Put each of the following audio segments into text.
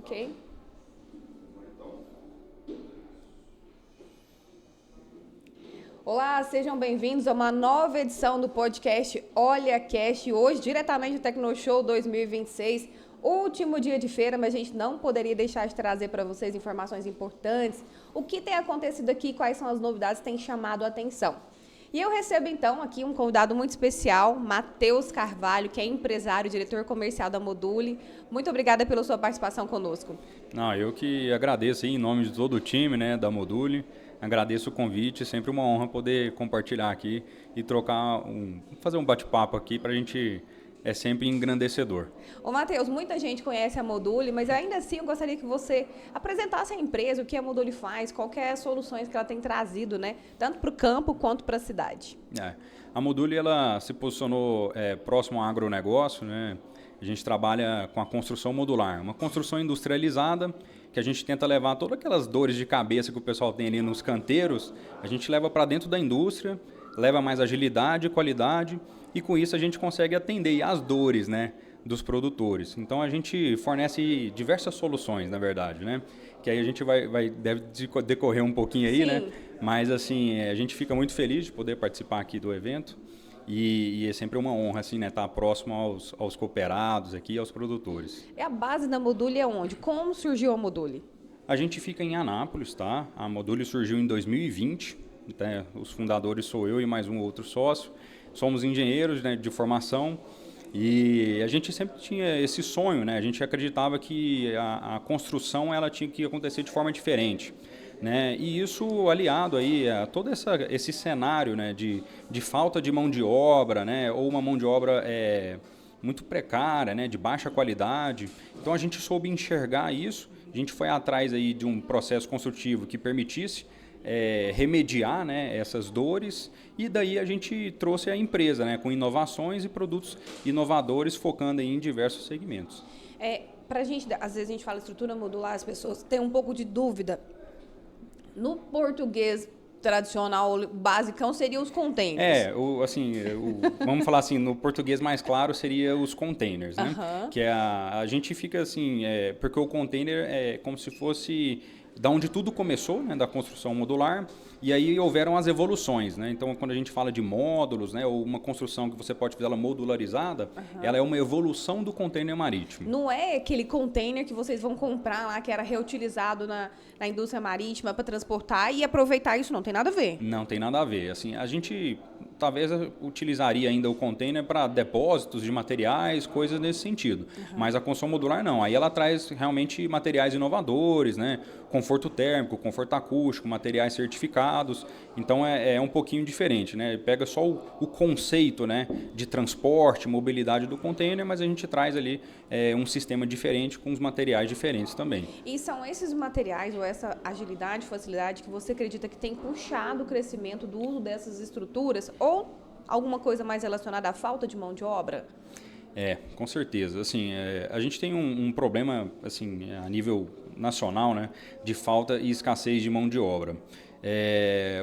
Ok. Olá, sejam bem-vindos a uma nova edição do podcast Olha Cast, hoje diretamente do Tecnoshow 2026, último dia de feira, mas a gente não poderia deixar de trazer para vocês informações importantes, o que tem acontecido aqui, quais são as novidades que têm chamado a atenção. E eu recebo então aqui um convidado muito especial, Matheus Carvalho, que é empresário e diretor comercial da Module. Muito obrigada pela sua participação conosco. Não, eu que agradeço aí, em nome de todo o time, né, da Module. Agradeço o convite, sempre uma honra poder compartilhar aqui e fazer um bate-papo aqui para a gente, é sempre engrandecedor. Ô Matheus, muita gente conhece a Module, mas ainda assim eu gostaria que você apresentasse a empresa, o que a Module faz, quais as soluções que ela tem trazido, né, tanto para o campo quanto para a cidade. A Module ela se posicionou próximo ao agronegócio, né? A gente trabalha com a construção modular, uma construção industrializada que a gente tenta levar todas aquelas dores de cabeça que o pessoal tem ali nos canteiros, a gente leva para dentro da indústria, leva mais agilidade, qualidade e com isso a gente consegue atender as dores, né, dos produtores. Então a gente fornece diversas soluções, na verdade, né? Que aí a gente deve decorrer um pouquinho aí, Sim. né? Mas assim, a gente fica muito feliz de poder participar aqui do evento. E é sempre uma honra, assim, né, estar próximo aos cooperados aqui, aos produtores. E a base da Module é onde? Como surgiu a Module? A gente fica em Anápolis, tá? A Module surgiu em 2020, né? Os fundadores sou eu e mais um outro sócio. Somos engenheiros, né, de formação e a gente sempre tinha esse sonho, né? A gente acreditava que a construção ela tinha que acontecer de forma diferente. Né? E isso aliado aí a todo esse cenário, né, de falta de mão de obra, né, ou uma mão de obra muito precária, né, de baixa qualidade. Então a gente soube enxergar isso, a gente foi atrás aí de um processo construtivo que permitisse remediar, né, essas dores e daí a gente trouxe a empresa, né, com inovações e produtos inovadores focando aí em diversos segmentos. Pra gente, às vezes a gente fala estrutura modular, as pessoas têm um pouco de dúvida. No português tradicional, basicão, seriam os containers. Vamos falar assim, no português mais claro seria os containers, né? Aham. Que a gente fica assim, porque o container é como se fosse da onde tudo começou, né, da construção modular, e aí houveram as evoluções, né? Então, quando a gente fala de módulos, né, ou uma construção que você pode fazer ela modularizada, ela é uma evolução do container marítimo. Não é aquele container que vocês vão comprar lá, que era reutilizado na indústria marítima para transportar e aproveitar isso, não tem nada a ver. Não tem nada a ver. Assim, a gente talvez utilizaria ainda o container para depósitos de materiais, coisas nesse sentido. Mas a construção modular não. Aí ela traz realmente materiais inovadores, né? Conforto térmico, conforto acústico, materiais certificados. Então é um pouquinho diferente, né? Pega só o conceito, né, de transporte, mobilidade do container, mas a gente traz ali um sistema diferente com os materiais diferentes também. E são esses materiais ou essa agilidade, facilidade que você acredita que tem puxado o crescimento do uso dessas estruturas ou alguma coisa mais relacionada à falta de mão de obra? Com certeza. Assim, a gente tem um problema assim, a nível nacional, né, de falta e escassez de mão de obra.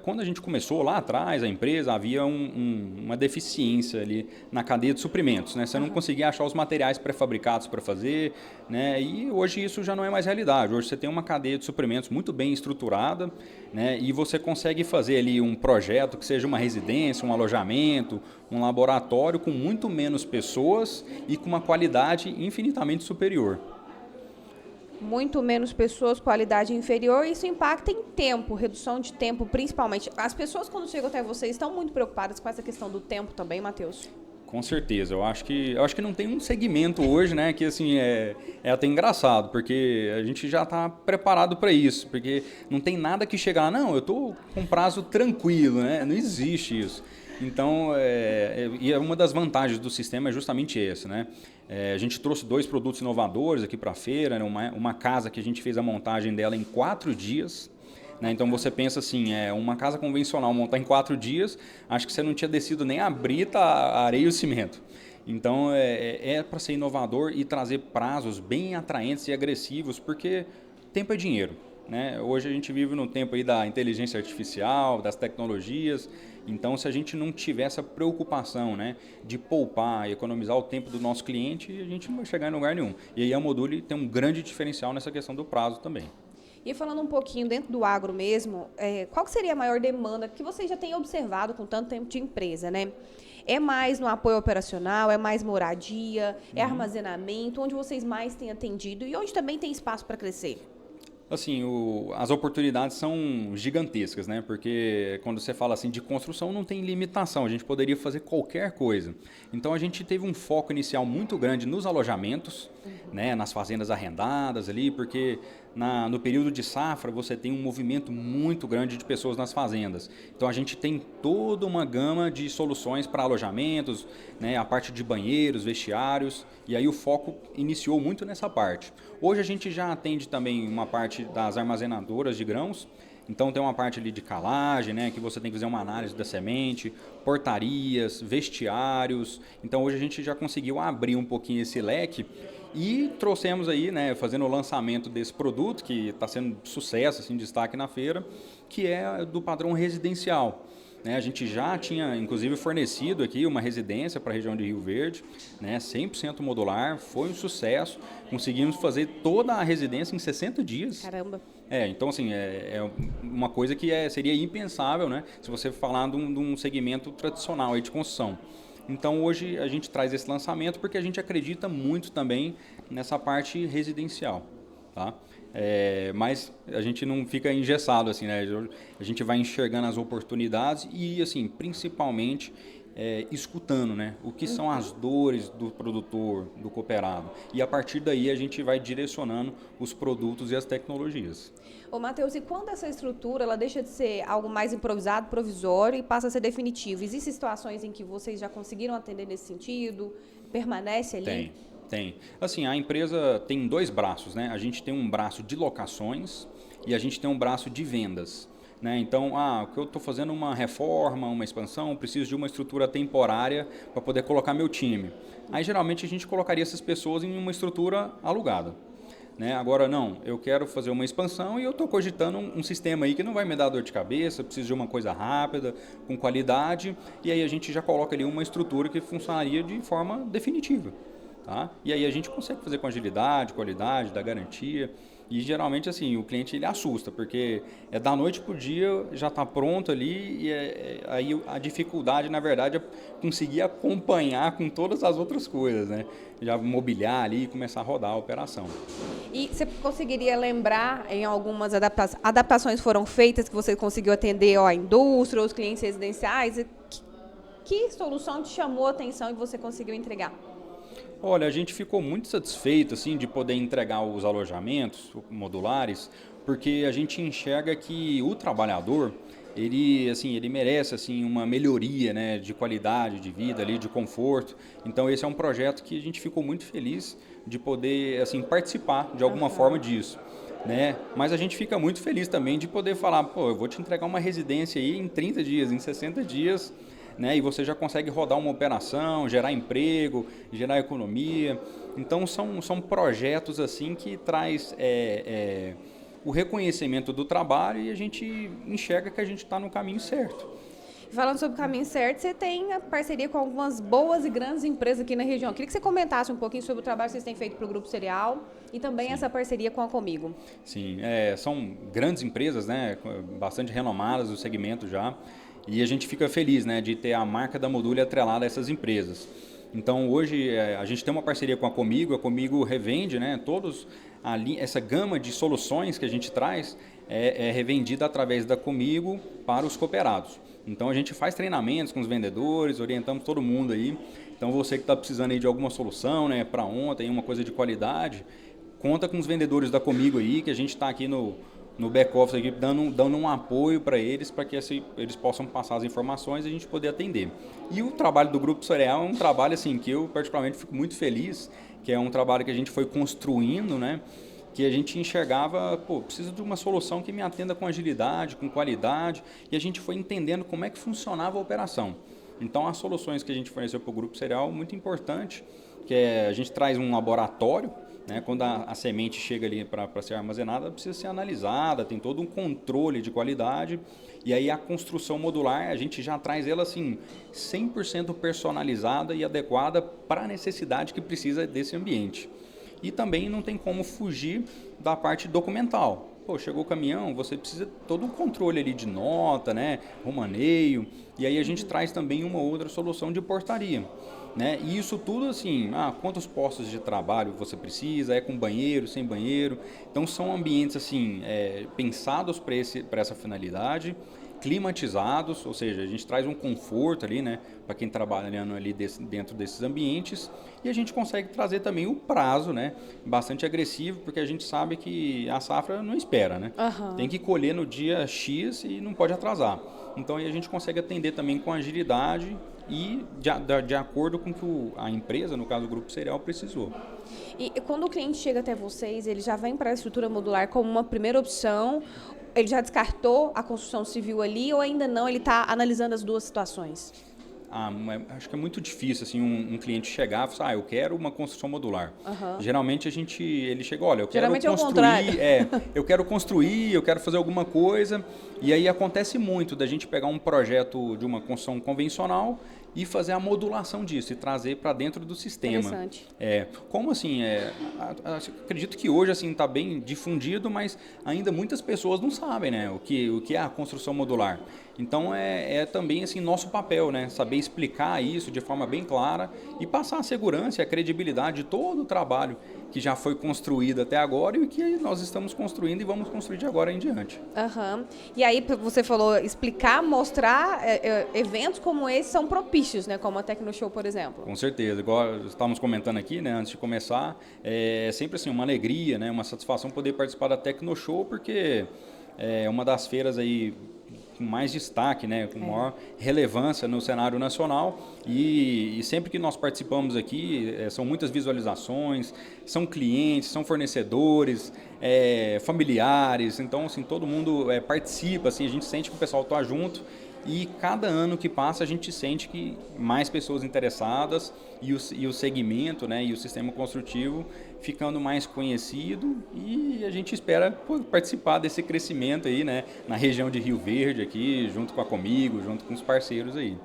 Quando a gente começou lá atrás, a empresa, havia uma deficiência ali na cadeia de suprimentos, né? Você não conseguia achar os materiais pré-fabricados para fazer, né? E hoje isso já não é mais realidade. Hoje você tem uma cadeia de suprimentos muito bem estruturada, né? E você consegue fazer ali um projeto que seja uma residência, um alojamento, um laboratório com muito menos pessoas e com uma qualidade infinitamente superior. Muito menos pessoas, qualidade inferior, isso impacta em tempo, redução de tempo principalmente. As pessoas quando chegam até vocês estão muito preocupadas com essa questão do tempo também, Matheus? Com certeza, eu acho que não tem um segmento hoje, né, que assim é até engraçado, porque a gente já está preparado para isso, porque não tem nada que chegar lá, não, eu estou com prazo tranquilo, né, não existe isso. Então, e uma das vantagens do sistema é justamente essa, né? A gente trouxe 2 produtos inovadores aqui para a feira, né? Uma casa que a gente fez a montagem dela em 4 dias. Né? Então você pensa assim, uma casa convencional montar em 4 dias, acho que você não tinha descido nem a brita, a areia e o cimento. Então para ser inovador e trazer prazos bem atraentes e agressivos, porque tempo é dinheiro. né? Hoje a gente vive no tempo aí da inteligência artificial, das tecnologias. Então, se a gente não tiver essa preocupação, né, de poupar e economizar o tempo do nosso cliente, a gente não vai chegar em lugar nenhum. E aí a Module tem um grande diferencial nessa questão do prazo também. E falando um pouquinho dentro do agro mesmo, qual que seria a maior demanda que vocês já têm observado com tanto tempo de empresa, né? É mais no apoio operacional, é mais moradia, é armazenamento, onde vocês mais têm atendido e onde também tem espaço para crescer? Assim, as oportunidades são gigantescas, né? Porque quando você fala assim de construção, não tem limitação, a gente poderia fazer qualquer coisa. Então a gente teve um foco inicial muito grande nos alojamentos, né? Nas fazendas arrendadas ali, porque no período de safra você tem um movimento muito grande de pessoas nas fazendas. Então a gente tem toda uma gama de soluções para alojamentos, né? A parte de banheiros, vestiários, e aí o foco iniciou muito nessa parte. Hoje a gente já atende também uma parte das armazenadoras de grãos, então tem uma parte ali de calagem, né, que você tem que fazer uma análise da semente, portarias, vestiários. Então hoje a gente já conseguiu abrir um pouquinho esse leque e trouxemos aí, né, fazendo o lançamento desse produto que está sendo sucesso, assim, destaque na feira, que é do padrão residencial. Né, a gente já tinha, inclusive, fornecido aqui uma residência para a região de Rio Verde, né, 100% modular, foi um sucesso. Conseguimos fazer toda a residência em 60 dias. Caramba! Então, assim, é uma coisa que seria impensável, né, se você falar de um segmento tradicional aí de construção. Então, hoje a gente traz esse lançamento porque a gente acredita muito também nessa parte residencial, tá? Mas a gente não fica engessado, assim, né? A gente vai enxergando as oportunidades e, assim, principalmente escutando, né? O que são as dores do produtor, do cooperado. E a partir daí a gente vai direcionando os produtos e as tecnologias. Ô, Matheus, e quando essa estrutura ela deixa de ser algo mais improvisado, provisório e passa a ser definitivo? Existem situações em que vocês já conseguiram atender nesse sentido? Permanece ali? Tem. Assim, a empresa tem dois braços, né? A gente tem um braço de locações e a gente tem um braço de vendas. Né? Então, eu estou fazendo uma reforma, uma expansão, preciso de uma estrutura temporária para poder colocar meu time. Aí, geralmente, a gente colocaria essas pessoas em uma estrutura alugada. Né? Agora, não, eu quero fazer uma expansão e eu estou cogitando um sistema aí que não vai me dar dor de cabeça, preciso de uma coisa rápida, com qualidade, e aí a gente já coloca ali uma estrutura que funcionaria de forma definitiva. Tá? E aí a gente consegue fazer com agilidade, qualidade, da garantia. E geralmente assim, o cliente ele assusta, porque da noite para o dia já está pronto ali e aí a dificuldade, na verdade, é conseguir acompanhar com todas as outras coisas, né? Já mobiliar ali e começar a rodar a operação. E você conseguiria lembrar em algumas adaptações foram feitas que você conseguiu atender a indústria, os clientes residenciais? Que solução te chamou a atenção e você conseguiu entregar? Olha, a gente ficou muito satisfeito assim, de poder entregar os alojamentos modulares, porque a gente enxerga que o trabalhador, ele merece assim, uma melhoria, né, de qualidade de vida, ali, de conforto. Então esse é um projeto que a gente ficou muito feliz de poder assim, participar de alguma forma disso. Né? Mas a gente fica muito feliz também de poder falar, eu vou te entregar uma residência aí em 30 dias, em 60 dias, né? E você já consegue rodar uma operação, gerar emprego, gerar economia. Então são projetos assim que traz o reconhecimento do trabalho e a gente enxerga que a gente está no caminho certo. Falando sobre o caminho certo, você tem a parceria com algumas boas e grandes empresas aqui na região. Eu queria que você comentasse um pouquinho sobre o trabalho que vocês têm feito para o Grupo Cereal e também Sim. essa parceria com a Comigo. Sim, são grandes empresas, né, bastante renomadas no segmento já. E a gente fica feliz, né, de ter a marca da Module atrelada a essas empresas. Então hoje a gente tem uma parceria com a Comigo revende, né, essa gama de soluções que a gente traz é revendida através da Comigo para os cooperados. Então a gente faz treinamentos com os vendedores, orientamos todo mundo aí. Então você que está precisando aí de alguma solução, né, para ontem, uma coisa de qualidade, conta com os vendedores da Comigo aí, que a gente está aqui no back-office aqui, dando um apoio para eles que eles possam passar as informações e a gente poder atender. E o trabalho do Grupo Cereal é um trabalho assim, que eu particularmente fico muito feliz, que é um trabalho que a gente foi construindo, né? Que a gente enxergava, preciso de uma solução que me atenda com agilidade, com qualidade, e a gente foi entendendo como é que funcionava a operação. Então, as soluções que a gente forneceu para o Grupo Cereal, muito importante, que a gente traz um laboratório, né? Quando a semente chega ali para ser armazenada, ela precisa ser analisada, tem todo um controle de qualidade. E aí a construção modular, a gente já traz ela assim 100% personalizada e adequada para a necessidade que precisa desse ambiente. E também não tem como fugir da parte documental. Pô, chegou o caminhão, você precisa todo um controle ali de nota, né, romaneio, e aí a gente traz também uma outra solução de portaria, né? E isso tudo assim, quantos postos de trabalho você precisa, é com banheiro, sem banheiro. Então são ambientes assim, pensados para essa finalidade, climatizados, ou seja, a gente traz um conforto ali, né, para quem trabalha ali dentro desses ambientes, e a gente consegue trazer também o prazo, né, bastante agressivo, porque a gente sabe que a safra não espera, né? Tem que colher no dia X e não pode atrasar. Então aí a gente consegue atender também com agilidade e de acordo com o que a empresa, no caso o Grupo Cereal, precisou. E quando o cliente chega até vocês, ele já vem para a estrutura modular como uma primeira opção? Ele já descartou a construção civil ali ou ainda não? Ele está analisando as duas situações? Acho que é muito difícil assim, um cliente chegar e falar, eu quero uma construção modular. Geralmente ele chega, olha, eu quero construir, eu quero construir, eu quero fazer alguma coisa. E aí acontece muito da gente pegar um projeto de uma construção convencional e fazer a modulação disso e trazer para dentro do sistema. Interessante. Como assim? Acredito que hoje assim está bem difundido, mas ainda muitas pessoas não sabem, né, o que é a construção modular. Então é também assim nosso papel, né, saber explicar isso de forma bem clara e passar a segurança e a credibilidade de todo o trabalho que já foi construído até agora e o que nós estamos construindo e vamos construir de agora em diante. E aí você falou explicar, mostrar, eventos como esse são propícios, né? Como a Tecnoshow, por exemplo. Com certeza, igual estávamos comentando aqui, né, antes de começar, é sempre assim uma alegria, né, uma satisfação poder participar da Tecnoshow, porque é uma das feiras aí com mais destaque, né, com maior relevância no cenário nacional e sempre que nós participamos aqui são muitas visualizações, são clientes, são fornecedores, familiares, então assim, todo mundo participa, assim, a gente sente que o pessoal está junto e cada ano que passa a gente sente que mais pessoas interessadas e o segmento, né, e o sistema construtivo ficando mais conhecido e a gente espera participar desse crescimento aí, né, na região de Rio Verde aqui, junto com a Comigo, junto com os parceiros aí.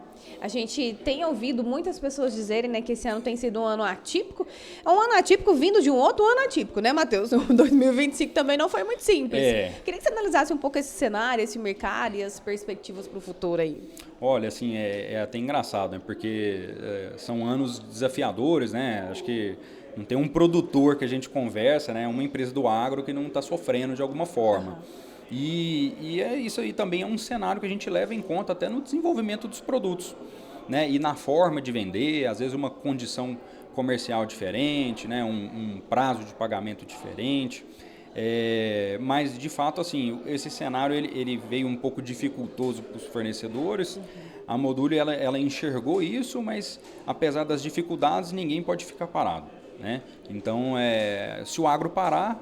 A gente tem ouvido muitas pessoas dizerem, né, que esse ano tem sido um ano atípico. É um ano atípico vindo de um outro ano atípico, né, Matheus? O 2025 também não foi muito simples. Queria que você analisasse um pouco esse cenário, esse mercado e as perspectivas para o futuro aí. Olha, assim, é até engraçado, né, porque são anos desafiadores, né, acho que não tem um produtor que a gente conversa, né, uma empresa do agro que não está sofrendo de alguma forma. E isso aí também é um cenário que a gente leva em conta até no desenvolvimento dos produtos, né? E na forma de vender, às vezes uma condição comercial diferente, né? Um prazo de pagamento diferente. Mas, de fato, assim, esse cenário ele veio um pouco dificultoso para os fornecedores. A Module ela enxergou isso, mas apesar das dificuldades, ninguém pode ficar parado, né? Então, se o agro parar,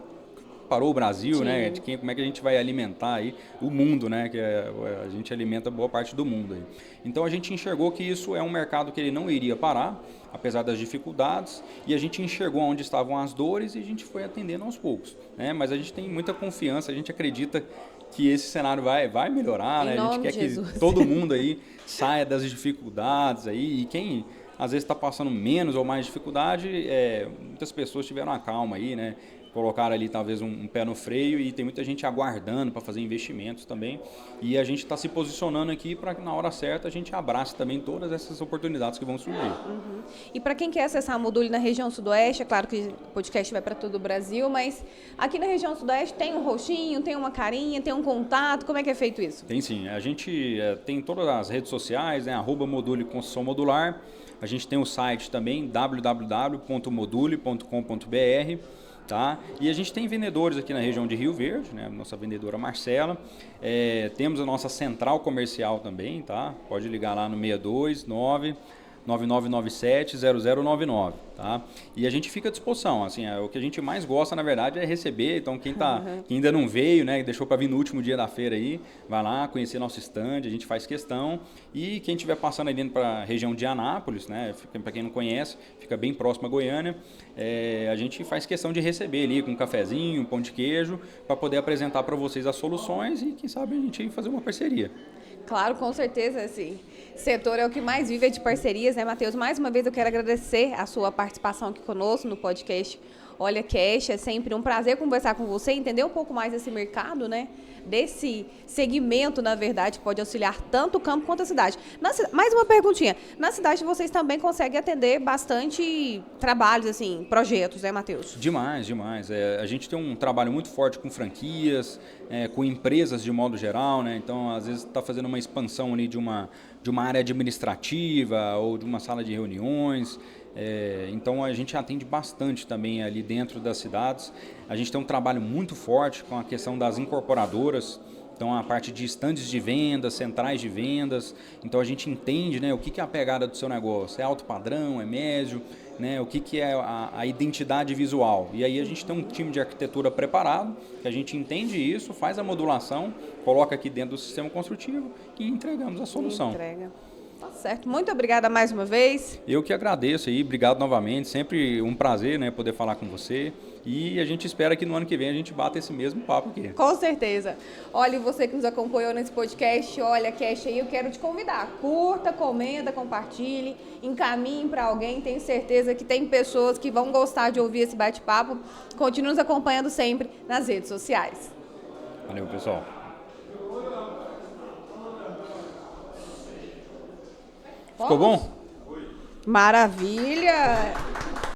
parou o Brasil, sim, né? Como é que a gente vai alimentar aí o mundo, né? Que a gente alimenta boa parte do mundo aí. Então a gente enxergou que isso é um mercado que ele não iria parar, apesar das dificuldades, e a gente enxergou onde estavam as dores e a gente foi atendendo aos poucos, né? Mas a gente tem muita confiança, a gente acredita que esse cenário vai melhorar, né? A gente quer que todo mundo aí saia das dificuldades aí e quem às vezes está passando menos ou mais dificuldade, muitas pessoas tiveram a calma aí, né? Colocaram ali talvez um pé no freio e tem muita gente aguardando para fazer investimentos também. E a gente está se posicionando aqui para que na hora certa a gente abrace também todas essas oportunidades que vão surgir. E para quem quer acessar a Module na região sudoeste, é claro que o podcast vai para todo o Brasil, mas aqui na região sudoeste tem um roxinho, tem uma carinha, tem um contato, como é que é feito isso? Tem sim, a gente tem todas as redes sociais, né, @Module Construção Modular. A gente tem o site também, www.module.com.br. Tá? E a gente tem vendedores aqui na região de Rio Verde, né? Nossa vendedora Marcela. Temos a nossa central comercial também, tá? Pode ligar lá no 629 9997 0099. Tá? E a gente fica à disposição, assim, o que a gente mais gosta, na verdade, é receber. Então, quem ainda não veio, né, deixou para vir no último dia da feira aí, vai lá conhecer nosso stand, a gente faz questão. E quem estiver passando aí dentro para a região de Anápolis, né, para quem não conhece, fica bem próximo a Goiânia, a gente faz questão de receber ali com um cafezinho, um pão de queijo, para poder apresentar para vocês as soluções e, quem sabe, a gente fazer uma parceria. Claro, com certeza, esse setor é o que mais vive de parcerias, né, Matheus? Mais uma vez eu quero agradecer a sua participação aqui conosco no podcast Olha Cash. É sempre um prazer conversar com você, entender um pouco mais desse mercado, né? Desse segmento, na verdade, que pode auxiliar tanto o campo quanto a cidade. Mais uma perguntinha. Na cidade vocês também conseguem atender bastante trabalhos, assim, projetos, né, Matheus? Demais, demais. A gente tem um trabalho muito forte com franquias, com empresas de modo geral, né? Então, às vezes, está fazendo uma expansão ali de uma área administrativa ou de uma sala de reuniões. Então, a gente atende bastante também ali dentro das cidades. A gente tem um trabalho muito forte com a questão das incorporadoras. Então, a parte de estandes de vendas, centrais de vendas. Então, a gente entende, né, o que é a pegada do seu negócio. É alto padrão, é médio, né, o que é a identidade visual. E aí a gente tem um time de arquitetura preparado, que a gente entende isso, faz a modulação, coloca aqui dentro do sistema construtivo e entregamos a solução. Entrega. Tá certo. Muito obrigada mais uma vez. Eu que agradeço aí, obrigado novamente. Sempre um prazer, né, poder falar com você. E a gente espera que no ano que vem a gente bata esse mesmo papo aqui. Com certeza. Olha, você que nos acompanhou nesse podcast, Olha Cash aí, eu quero te convidar. Curta, comenta, compartilhe, encaminhe para alguém. Tenho certeza que tem pessoas que vão gostar de ouvir esse bate-papo. Continue nos acompanhando sempre nas redes sociais. Valeu, pessoal. Ficou bom? Maravilha!